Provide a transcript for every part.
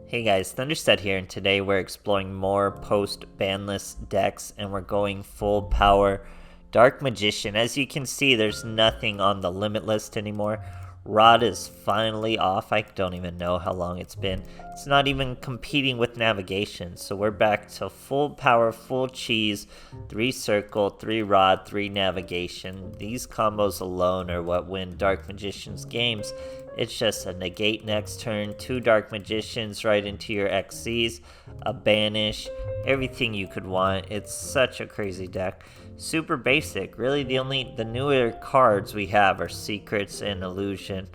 Hey guys, THUNDERSTUD here, and today we're exploring more post-banlist decks, and we're going full power Dark Magician. As you can see, there's nothing on the limit list anymore. Rod is finally off. I don't even know how long it's been. It's not even competing with navigation, so we're back to full power, full cheese, 3 circle, 3 rod, 3 navigation. These combos alone are what win Dark Magician's games. It's just a negate next turn, 2 Dark Magicians right into your XCs, a banish, everything you could want. It's such a crazy deck. Super basic. Really, the newer cards we have are Secrets and Illusion.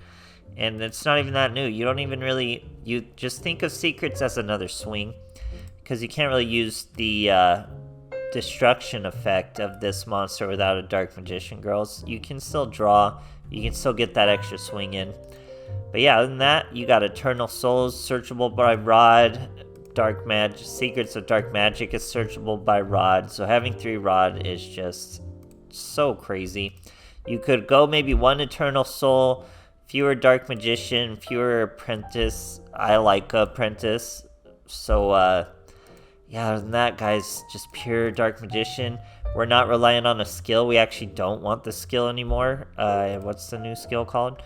And it's not even that new. You don't even really, you just think of Secrets as another swing, because you can't really use the destruction effect of this monster without a Dark Magician, girls. You can still draw, you can still get that extra swing in. But yeah, other than that, you got Eternal Souls, searchable by Rod. Dark Magic, Secrets of Dark Magic is searchable by Rod. So having 3 Rod is just so crazy. You could go maybe 1 Eternal Soul, fewer Dark Magician, fewer Apprentice. I like Apprentice. So yeah, other than that, guys, just pure Dark Magician. We're not relying on a skill. We actually don't want the skill anymore. What's the new skill called?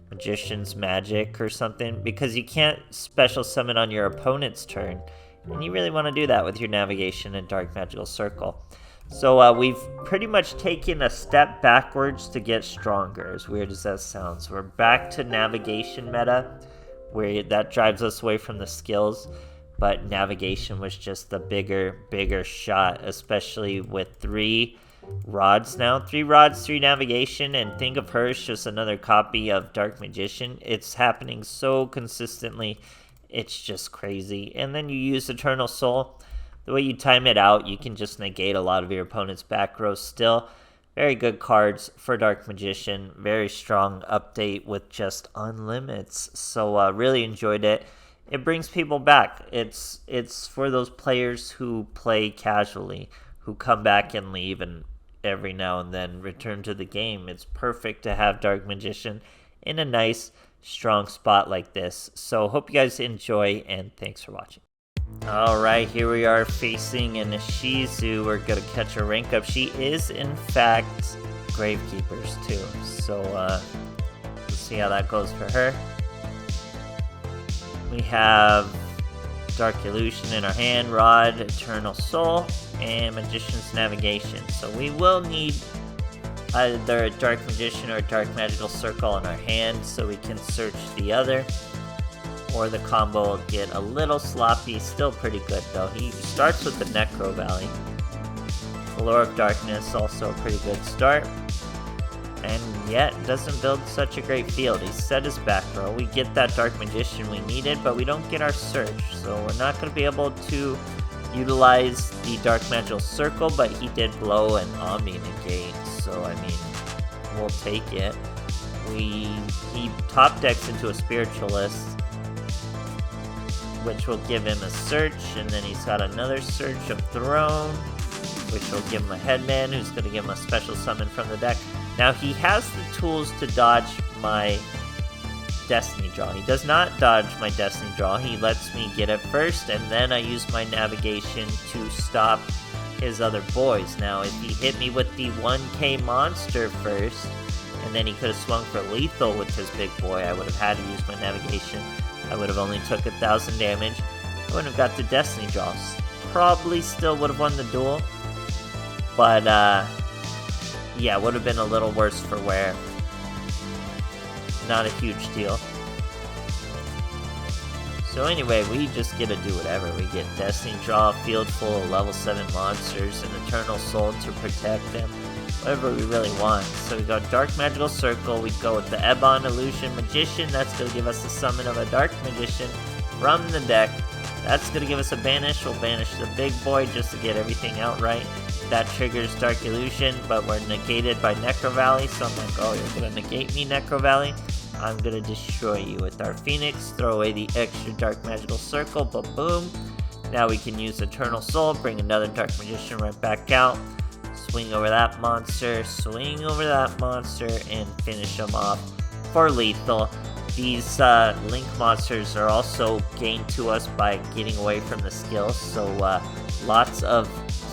Magician's Magic or something, because you can't special summon on your opponent's turn, and you really want to do that with your navigation and Dark Magical Circle. So we've pretty much taken a step backwards to get stronger, as weird as that sounds. We're back to navigation meta, where that drives us away from the skills, but navigation was just the bigger shot, especially with 3 rods now. 3 rods, 3 navigation, and think of her as just another copy of Dark Magician. It's happening so consistently, it's just crazy. And then you use Eternal Soul. The way you time it out, you can just negate a lot of your opponent's back row still. Very good cards for Dark Magician. Very strong update with just unlimits. So really enjoyed it. It brings people back. It's for those players who play casually, who come back and leave and every now and then return to the game. It's perfect to have Dark Magician in a nice, strong spot like this. So hope you guys enjoy, and thanks for watching. Alright, here we are facing an Ishizu. We're going to catch a rank up. She is, in fact, Gravekeepers too. So let's see how that goes for her. We have Dark Illusion in our hand, Rod, Eternal Soul, and Magician's Navigation. So we will need either a Dark Magician or a Dark Magical Circle in our hand so we can search the other, or the combo will get a little sloppy. Still pretty good though. He starts with the Necro Valley. Allure of Darkness, also a pretty good start. And yet, doesn't build such a great field. He set his back row. We get that Dark Magician we needed, but we don't get our search. So we're not going to be able to utilize the Dark Magical Circle, but he did blow an Omni negate. So, I mean, we'll take it. He top decks into a Spiritualist, which will give him a search, and then he's got another search of Throne, which will give him a Headman, who's going to give him a special summon from the deck. Now, he has the tools to dodge my Destiny Draw. He does not dodge my Destiny Draw. He lets me get it first, and then I use my navigation to stop his other boys. Now, if he hit me with the 1k monster first, and then he could have swung for lethal with his big boy, I would have had to use my navigation. I would have only took 1,000 damage. I wouldn't have got the Destiny Draws. Probably still would have won the duel, but yeah, would have been a little worse for wear. Not a huge deal. So anyway, we just get to do whatever. We get Destiny Draw, a field full of level 7 monsters, and Eternal Soul to protect them. Whatever we really want. So we go Dark Magical Circle, we go with the Ebon Illusion Magician. That's going to give us the summon of a Dark Magician from the deck. That's going to give us a banish. We'll banish the big boy just to get everything out right. That triggers Dark Illusion, but we're negated by Necro Valley, so I'm like, oh, you're going to negate me, Necro Valley? I'm gonna destroy you with our Phoenix. Throw away the extra Dark Magical Circle, but boom. Now we can use Eternal Soul, bring another Dark Magician right back out. Swing over that monster, swing over that monster, and finish them off for lethal. These Link monsters are also gained to us by getting away from the skills, so lots of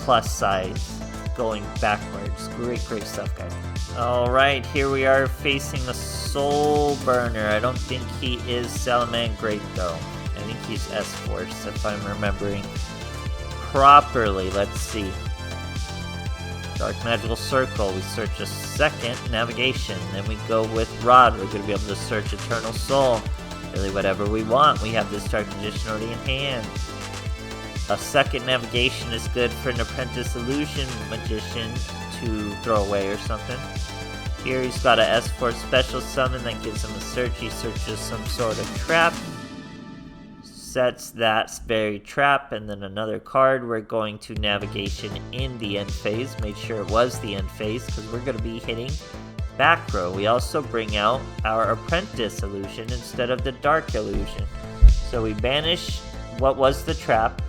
plus sides going backwards. Great stuff, guys. Alright, here we are facing a Soul Burner. I don't think he is Salamangreat though. I think he's S-Force if I'm remembering properly. Let's see. Dark Magical Circle, we search a second Navigation, then we go with Rod. We're going to be able to search Eternal Soul, really whatever we want. We have this Dark Magician already in hand. A second Navigation is good for an Apprentice Illusion Magician to throw away or something. Here he's got a S-Force Special Summon that gives him a search. He searches some sort of trap, sets that very trap, and then another card. We're going to Navigation in the end phase. Made sure it was the end phase because we're going to be hitting back row. We also bring out our Apprentice Illusion instead of the Dark Illusion. So we banish what was the trap.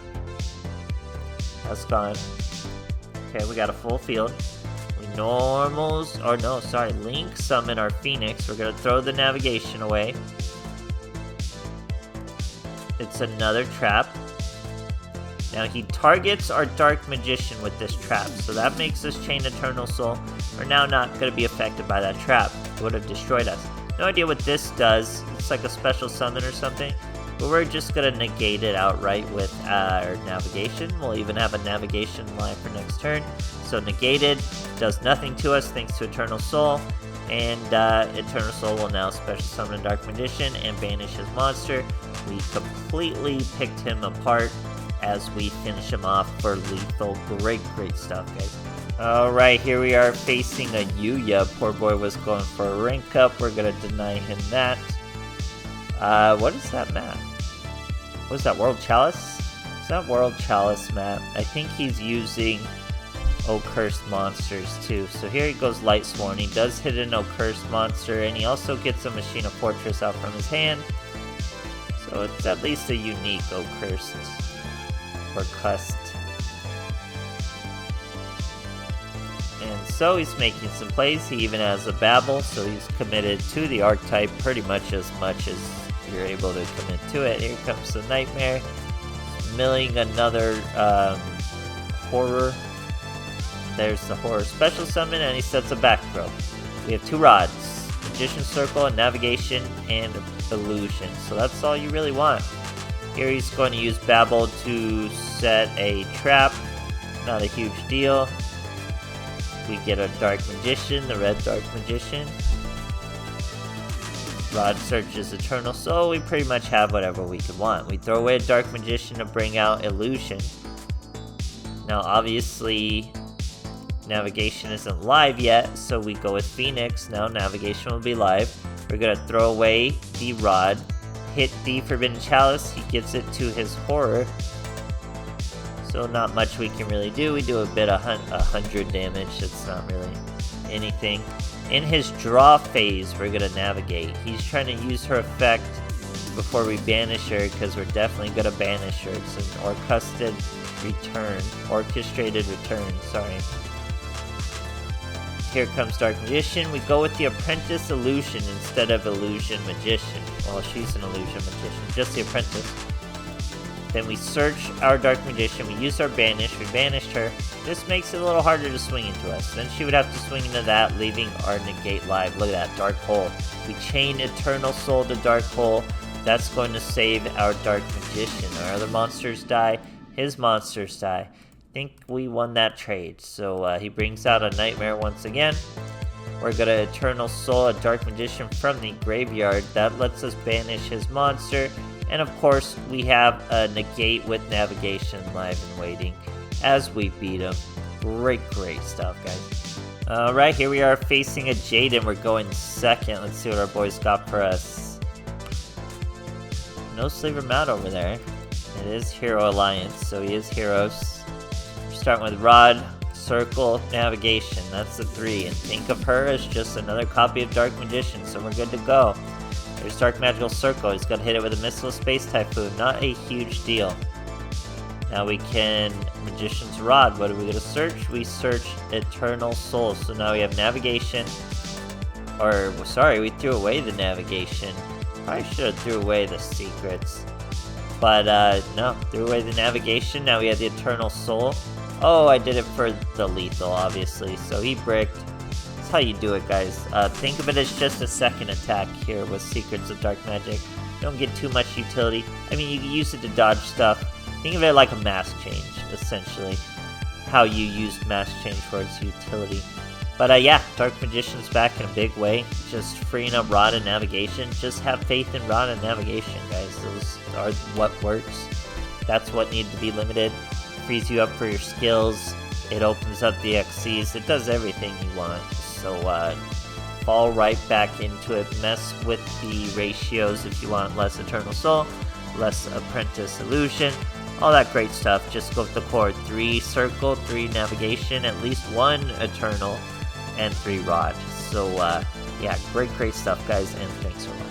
That's gone. Okay, we got a full field. We Link summon our Phoenix. We're going to throw the Navigation away. It's another trap. Now he targets our Dark Magician with this trap, so that makes us chain Eternal Soul. We're now not going to be affected by that trap. It would have destroyed us. No idea what this does. It's like a special summon or something. But we're just going to negate it outright with our Navigation. We'll even have a Navigation live for next turn. So negated, does nothing to us thanks to Eternal Soul. And Eternal Soul will now special summon a Dark Magician and banish his monster. We completely picked him apart as we finish him off for lethal. Great stuff, guys. Alright, here we are facing a Yuya. Poor boy was going for a rank up. We're going to deny him that. What is that map? What is that, World Chalice? Is that World Chalice map? I think he's using Cursed monsters too. So here he goes Light Sworn. He does hit an Cursed monster, and he also gets a Machina Fortress out from his hand. So it's at least a unique Cursed or Cust. And so he's making some plays. He even has a Babble, so he's committed to the archetype pretty much as you're able to commit to it. Here comes the Nightmare. He's milling another Horror. There's the Horror Special Summon, and he sets a back throw. We have two rods, Magician Circle, and Navigation, and Illusion. So that's all you really want. Here he's going to use Babble to set a trap. Not a huge deal. We get a Dark Magician, the red Dark Magician. Rod searches Eternal Soul. We pretty much have whatever we could want. We throw away a Dark Magician to bring out Illusion. Now obviously Navigation isn't live yet, so we go with Phoenix. Now Navigation will be live. We're going to throw away the Rod, hit the Forbidden Chalice. He gives it to his Horror. So not much we can really do. We do a bit of 100 damage. It's not really anything. In his draw phase, we're going to Navigate. He's trying to use her effect before we banish her, because we're definitely going to banish her. It's an Orchestrated Return, sorry. Here comes Dark Magician. We go with the Apprentice Illusion instead of Illusion Magician. Well, she's an Illusion Magician, just the Apprentice. Then we search our Dark Magician. We use our Banish. We banished her. This makes it a little harder to swing into us. Then she would have to swing into that, leaving our Negate live. Look at that, Dark Hole. We chain Eternal Soul to Dark Hole. That's going to save our Dark Magician. Our other monsters die. His monsters die. I think we won that trade. So he brings out a Nightmare once again. We're going to Eternal Soul a Dark Magician from the graveyard. That lets us banish his monster. And of course, we have a Negate with Navigation live and waiting as we beat him. Great stuff, guys. Alright, here we are facing a Jade, and we're going second. Let's see what our boys got for us. No Slaver Mount over there. It is Hero Alliance, so he is Heroes. We're starting with Rod, Circle, Navigation. That's the 3. And think of her as just another copy of Dark Magician, so we're good to go. There's Dark Magical Circle. He's gonna hit it with a Missile Space Typhoon. Not a huge deal. Now we can Magician's Rod. What are we gonna search? We search Eternal Soul. So now we have Navigation. Or, sorry, we threw away the Navigation. Probably should have threw away the Secrets. But, no, threw away the Navigation. Now we have the Eternal Soul. Oh, I did it for the lethal, obviously. So he bricked. That's how you do it, guys. Think of it as just a second attack here with Secrets of Dark Magic. Don't get too much utility. I mean, you can use it to dodge stuff. Think of it like a mass change, essentially. How you used mass change for its utility. But yeah, Dark Magician's back in a big way. Just freeing up Rod and Navigation. Just have faith in Rod and Navigation, guys. Those are what works. That's what needs to be limited. Frees you up for your skills. It opens up the XCs. It does everything you want. So fall right back into it. Mess with the ratios if you want less Eternal Soul, less Apprentice Illusion. All that great stuff. Just go with the core. 3 Circle, 3 Navigation, at least 1 Eternal, and 3 Rod. So, yeah, great stuff, guys, and thanks for watching.